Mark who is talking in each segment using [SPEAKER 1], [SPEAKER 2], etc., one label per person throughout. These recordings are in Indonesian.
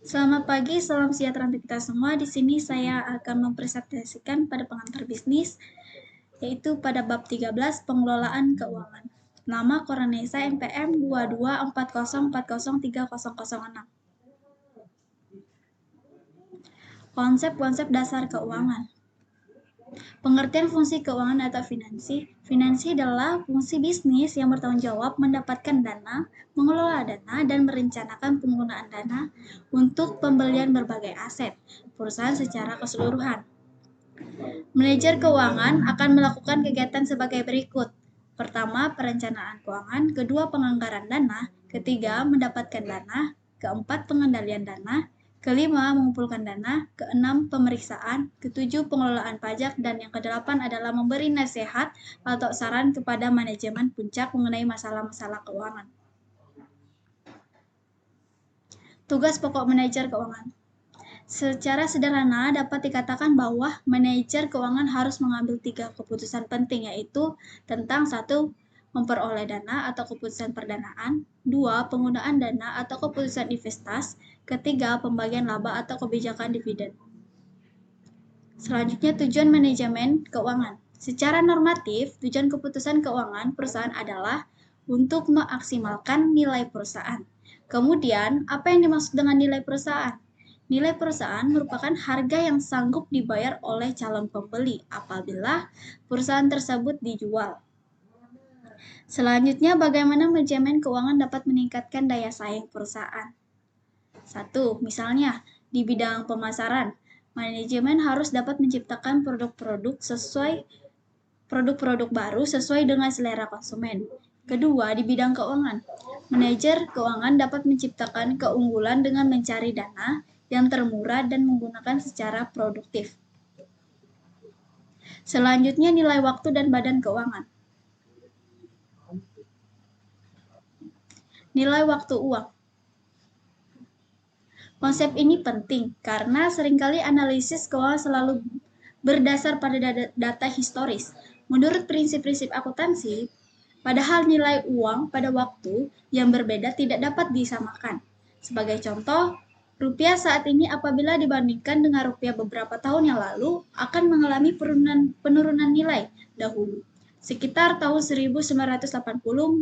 [SPEAKER 1] Selamat pagi, salam sejahtera untuk kita semua. Di sini saya akan mempresentasikan pada pengantar bisnis, yaitu pada bab 13, pengelolaan keuangan. Nama Koranesa NPM 2240403006. Konsep-konsep dasar keuangan. Pengertian fungsi keuangan atau finansi. Finansi adalah fungsi bisnis yang bertanggung jawab mendapatkan dana, mengelola dana, dan merencanakan penggunaan dana untuk pembelian berbagai aset perusahaan secara keseluruhan. Manajer keuangan akan melakukan kegiatan sebagai berikut. Pertama, perencanaan keuangan. Kedua, penganggaran dana. Ketiga, mendapatkan dana. Keempat, pengendalian dana. Kelima, mengumpulkan dana. Keenam, pemeriksaan. Ketujuh, pengelolaan pajak. Dan yang kedelapan adalah memberi nasihat atau saran kepada manajemen puncak mengenai masalah-masalah keuangan. Tugas pokok manajer keuangan. Secara sederhana dapat dikatakan bahwa manajer keuangan harus mengambil 3 keputusan penting, yaitu tentang 1. Memperoleh dana atau keputusan perdanaan. 2. Penggunaan dana atau keputusan investasi. Ketiga, pembagian laba atau kebijakan dividen. Selanjutnya, tujuan manajemen keuangan. Secara normatif, tujuan keputusan keuangan perusahaan adalah untuk memaksimalkan nilai perusahaan. Kemudian, apa yang dimaksud dengan nilai perusahaan? Nilai perusahaan merupakan harga yang sanggup dibayar oleh calon pembeli apabila perusahaan tersebut dijual. Selanjutnya, bagaimana manajemen keuangan dapat meningkatkan daya saing perusahaan? 1. Misalnya, di bidang pemasaran, manajemen harus dapat menciptakan produk-produk baru sesuai dengan selera konsumen. Kedua, di bidang keuangan, manajer keuangan dapat menciptakan keunggulan dengan mencari dana yang termurah dan menggunakan secara produktif. Selanjutnya, nilai waktu dan badan keuangan. Nilai waktu uang. Konsep ini penting karena seringkali analisis keuangan selalu berdasar pada data historis. Menurut prinsip-prinsip akuntansi, padahal nilai uang pada waktu yang berbeda tidak dapat disamakan. Sebagai contoh, rupiah saat ini apabila dibandingkan dengan rupiah beberapa tahun yang lalu akan mengalami penurunan nilai dahulu. Sekitar tahun 1980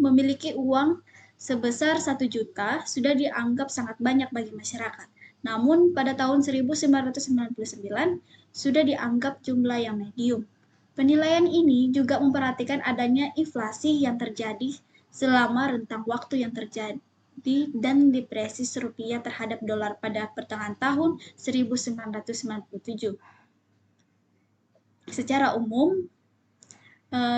[SPEAKER 1] memiliki uang sebesar 1 juta sudah dianggap sangat banyak bagi masyarakat. Namun pada tahun 1999 sudah dianggap jumlah yang medium. Penilaian ini juga memperhatikan adanya inflasi yang terjadi selama rentang waktu yang terjadi dan depresiasi rupiah terhadap dolar pada pertengahan tahun 1997. Secara umum,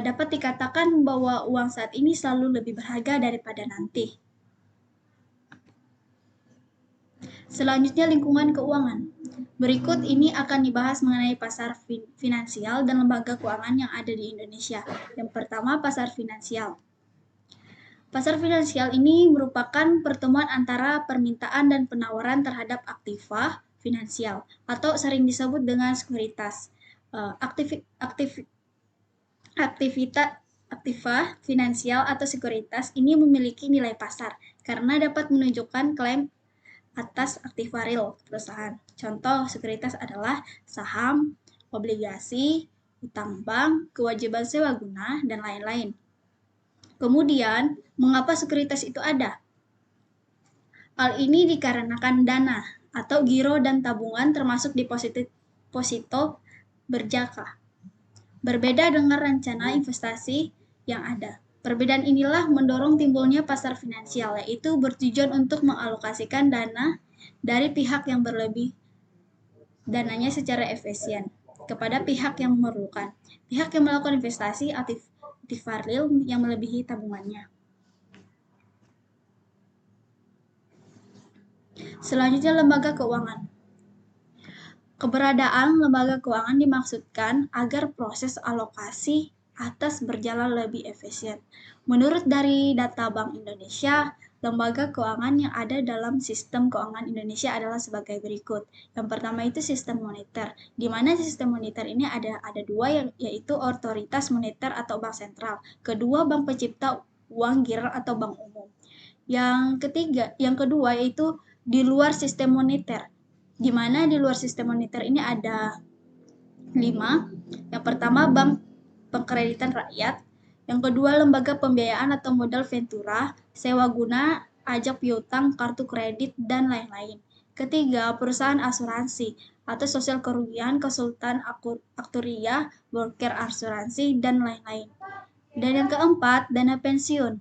[SPEAKER 1] dapat dikatakan bahwa uang saat ini selalu lebih berharga daripada nanti. Selanjutnya, lingkungan keuangan. Berikut ini akan dibahas mengenai pasar finansial dan lembaga keuangan yang ada di Indonesia. Yang pertama, pasar finansial. Pasar finansial ini merupakan pertemuan antara permintaan dan penawaran terhadap aktiva finansial atau sering disebut dengan sekuritas. Aktiva finansial atau sekuritas ini memiliki nilai pasar karena dapat menunjukkan klaim atas aktiva real perusahaan. Contoh sekuritas adalah saham, obligasi, utang bank, kewajiban sewa guna, dan lain-lain. Kemudian, mengapa sekuritas itu ada? Hal ini dikarenakan dana atau giro dan tabungan termasuk deposito berjangka. Berbeda dengan rencana investasi yang ada. Perbedaan inilah mendorong timbulnya pasar finansial, yaitu bertujuan untuk mengalokasikan dana dari pihak yang berlebih dananya secara efisien kepada pihak yang memerlukan. Pihak yang melakukan investasi aktiva real yang melebihi tabungannya. Selanjutnya, lembaga keuangan. Keberadaan lembaga keuangan dimaksudkan agar proses alokasi atas berjalan lebih efisien. Menurut dari data Bank Indonesia, lembaga keuangan yang ada dalam sistem keuangan Indonesia adalah sebagai berikut. Yang pertama itu sistem moneter, di mana sistem moneter ini ada dua, yaitu otoritas moneter atau bank sentral. Kedua, bank pencipta uang giral atau bank umum. Yang kedua yaitu di luar sistem moneter, di mana di luar sistem moneter ini ada 5. Yang pertama, bank pengkreditan rakyat. Yang kedua, lembaga pembiayaan atau modal ventura, sewa guna, ajak piutang, kartu kredit, dan lain-lain. Ketiga, perusahaan asuransi atau sosial kerugian, konsultan aktuaria, broker asuransi, dan lain-lain. Dan yang keempat, dana pensiun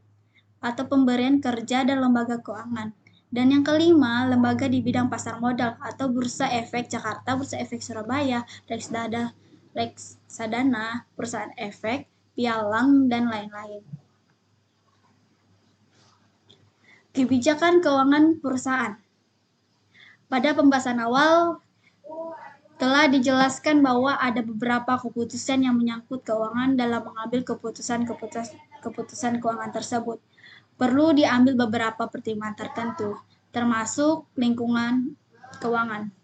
[SPEAKER 1] atau pemberian kerja dan lembaga keuangan. Dan yang kelima, lembaga di bidang pasar modal atau Bursa Efek Jakarta, Bursa Efek Surabaya, reksadana, perusahaan efek, pialang, dan lain-lain. Kebijakan keuangan perusahaan. Pada pembahasan awal telah dijelaskan bahwa ada beberapa keputusan yang menyangkut keuangan dalam mengambil keputusan keuangan tersebut. Perlu diambil beberapa pertimbangan tertentu, termasuk lingkungan keuangan.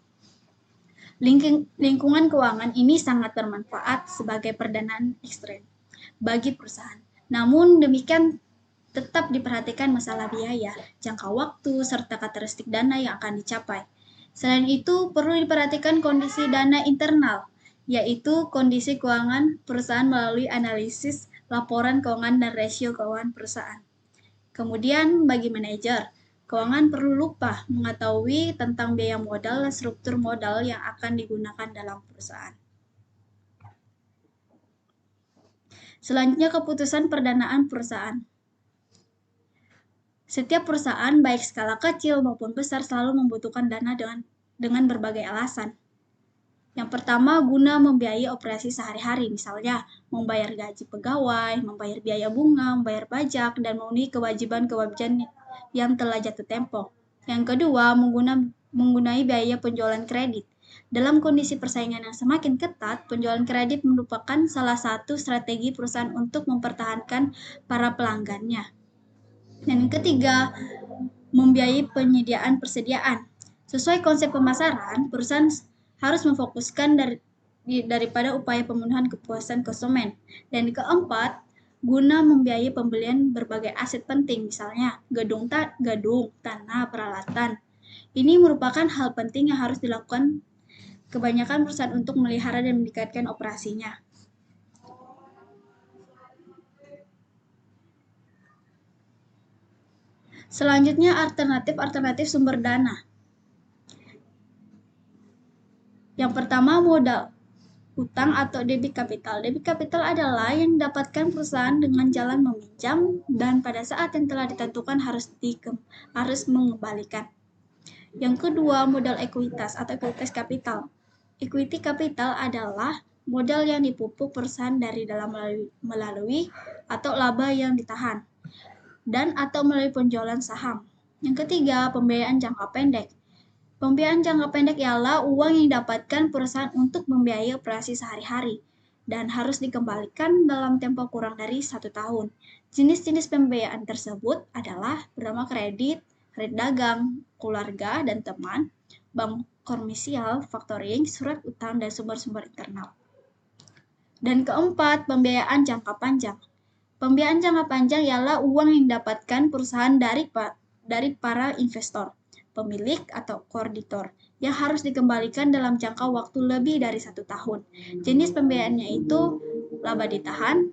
[SPEAKER 1] Lingkungan keuangan ini sangat bermanfaat sebagai perdanaan ekstrim bagi perusahaan. Namun demikian tetap diperhatikan masalah biaya, jangka waktu, serta karakteristik dana yang akan dicapai. Selain itu, perlu diperhatikan kondisi dana internal, yaitu kondisi keuangan perusahaan melalui analisis laporan keuangan dan rasio keuangan perusahaan. Kemudian, bagi manajer keuangan perlu lupa mengetahui tentang biaya modal dan struktur modal yang akan digunakan dalam perusahaan. Selanjutnya, keputusan perdanaan perusahaan. Setiap perusahaan, baik skala kecil maupun besar, selalu membutuhkan dana dengan berbagai alasan. Yang pertama, guna membiayai operasi sehari-hari, misalnya membayar gaji pegawai, membayar biaya bunga, membayar pajak, dan memenuhi kewajiban-kewajiban yang telah jatuh tempo. Yang kedua, menggunakan biaya penjualan kredit. Dalam kondisi persaingan yang semakin ketat, penjualan kredit merupakan salah satu strategi perusahaan untuk mempertahankan para pelanggannya. Dan yang ketiga, membiayai persediaan. Sesuai konsep pemasaran, perusahaan harus memfokuskan daripada upaya pemenuhan kepuasan konsumen. Dan keempat, guna membiayai pembelian berbagai aset penting, misalnya gedung, tanah, peralatan. Ini merupakan hal penting yang harus dilakukan kebanyakan perusahaan untuk memelihara dan meningkatkan operasinya. Selanjutnya, alternatif sumber dana. Yang pertama, modal, utang atau debit capital. Debit capital adalah yang didapatkan perusahaan dengan jalan meminjam dan pada saat yang telah ditentukan harus mengembalikan. Yang kedua, modal ekuitas atau ekuitas kapital. Equity capital adalah modal yang dipupuk perusahaan dari dalam melalui atau laba yang ditahan dan atau melalui penjualan saham. Yang ketiga, pembiayaan jangka pendek. Pembiayaan jangka pendek ialah uang yang didapatkan perusahaan untuk membiayai operasi sehari-hari dan harus dikembalikan dalam tempo kurang dari 1 tahun. Jenis-jenis pembiayaan tersebut adalah bernama kredit dagang, keluarga dan teman, bank komersial, factoring, surat utang, dan sumber-sumber internal. Dan keempat, pembiayaan jangka panjang. Pembiayaan jangka panjang ialah uang yang didapatkan perusahaan dari para investor, pemilik atau kreditor yang harus dikembalikan dalam jangka waktu lebih dari 1 tahun. Jenis pembiayaannya itu laba ditahan,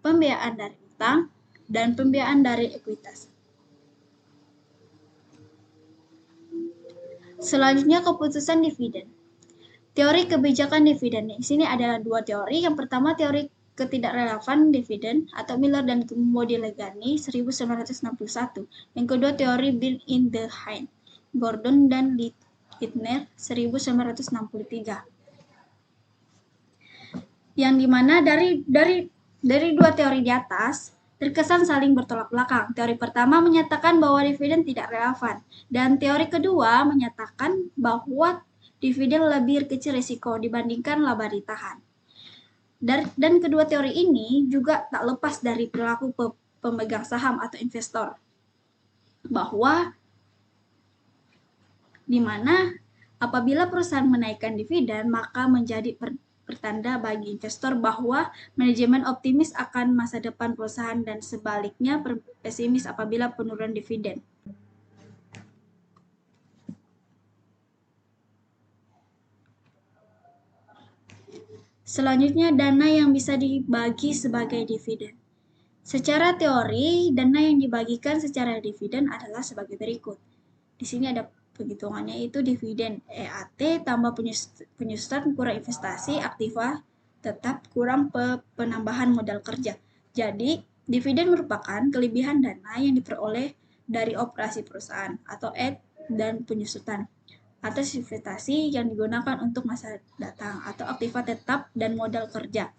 [SPEAKER 1] pembiayaan dari utang, dan pembiayaan dari ekuitas. Selanjutnya, keputusan dividen. Teori kebijakan dividen. Di sini ada 2 teori. Yang pertama, teori ketidakrelevan dividen atau Miller dan Modigliani 1961. Yang kedua, teori Bill in the Hind, Gordon dan Littner 1963. Yang dimana dari 2 teori di atas terkesan saling bertolak belakang. Teori pertama menyatakan bahwa dividen tidak relevan dan teori kedua menyatakan bahwa dividen lebih kecil risiko dibandingkan laba ditahan. Dan kedua teori ini juga tak lepas dari perilaku pemegang saham atau investor, bahwa di mana apabila perusahaan menaikkan dividen maka menjadi pertanda bagi investor bahwa manajemen optimis akan masa depan perusahaan dan sebaliknya pesimis apabila penurunan dividen. Selanjutnya, dana yang bisa dibagi sebagai dividen. Secara teori, dana yang dibagikan secara dividen adalah sebagai berikut. Di sini ada penghitungannya, itu dividen EAT tambah penyusutan kurang investasi aktiva tetap kurang penambahan modal kerja. Jadi, dividen merupakan kelebihan dana yang diperoleh dari operasi perusahaan atau dan penyusutan atas investasi yang digunakan untuk masa datang atau aktiva tetap dan modal kerja.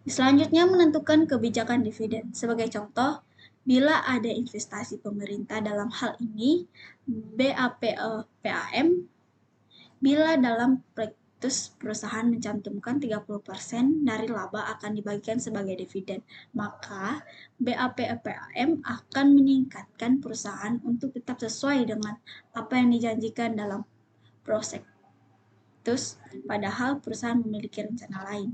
[SPEAKER 1] Selanjutnya, menentukan kebijakan dividen. Sebagai contoh, bila ada investasi pemerintah dalam hal ini, BAPEPAM, bila dalam prospektus perusahaan mencantumkan 30% dari laba akan dibagikan sebagai dividen, maka BAPEPAM akan meningkatkan perusahaan untuk tetap sesuai dengan apa yang dijanjikan dalam prospektus, padahal perusahaan memiliki rencana lain.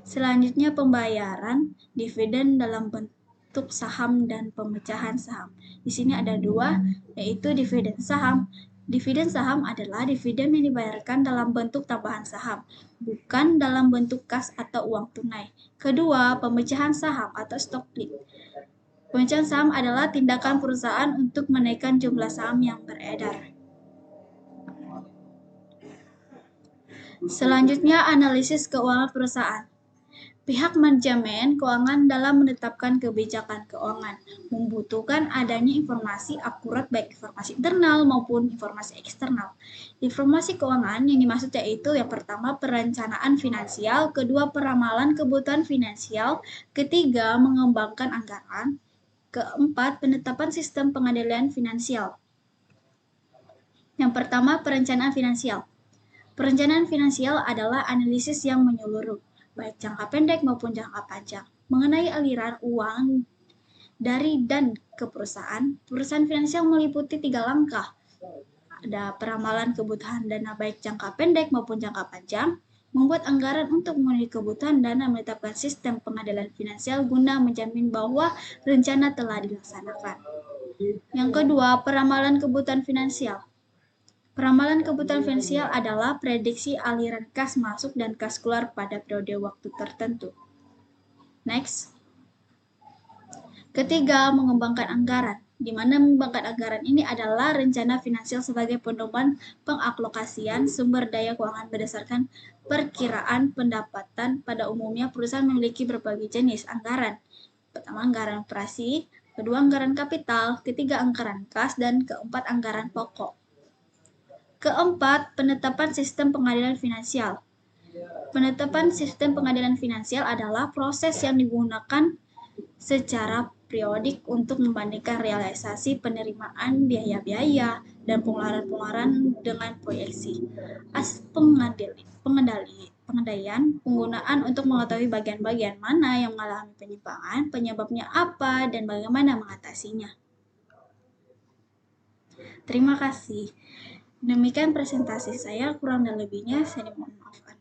[SPEAKER 1] Selanjutnya, pembayaran dividen dalam bentuk saham dan pemecahan saham. Di sini ada dua, yaitu dividen saham. Dividen saham adalah dividen yang dibayarkan dalam bentuk tambahan saham, bukan dalam bentuk kas atau uang tunai. Kedua, pemecahan saham atau stock split. Pemecahan saham adalah tindakan perusahaan untuk menaikkan jumlah saham yang beredar. Selanjutnya, analisis keuangan perusahaan. Pihak manajemen keuangan dalam menetapkan kebijakan keuangan membutuhkan adanya informasi akurat, baik informasi internal maupun informasi eksternal. Informasi keuangan yang dimaksud yaitu yang pertama perencanaan finansial, kedua peramalan kebutuhan finansial, ketiga mengembangkan anggaran, keempat penetapan sistem pengendalian finansial. Yang pertama, perencanaan finansial. Perencanaan finansial adalah analisis yang menyeluruh, baik jangka pendek maupun jangka panjang, mengenai aliran uang dari dan ke perusahaan. Perusahaan finansial meliputi 3 langkah. Ada peramalan kebutuhan dana baik jangka pendek maupun jangka panjang, membuat anggaran untuk memenuhi kebutuhan dana, menetapkan sistem pengendalian finansial guna menjamin bahwa rencana telah dilaksanakan. Yang kedua, peramalan kebutuhan finansial. Peramalan kebutuhan finansial adalah prediksi aliran kas masuk dan kas keluar pada periode waktu tertentu. Next. Ketiga, mengembangkan anggaran. Di mana mengembangkan anggaran ini adalah rencana finansial sebagai pedoman pengalokasian sumber daya keuangan berdasarkan perkiraan pendapatan. Pada umumnya, perusahaan memiliki berbagai jenis anggaran. Pertama, anggaran operasi, kedua, anggaran kapital, ketiga, anggaran kas, dan keempat, anggaran pokok. Keempat, penetapan sistem pengadilan finansial. Penetapan sistem pengadilan finansial adalah proses yang digunakan secara periodik untuk membandingkan realisasi penerimaan biaya-biaya dan pengeluaran-pengeluaran dengan proyeksi. Pengendalian penggunaan untuk mengetahui bagian-bagian mana yang mengalami penyimpangan, penyebabnya apa, dan bagaimana mengatasinya. Terima kasih. Demikian presentasi saya, kurang dan lebihnya saya mohon maafkan.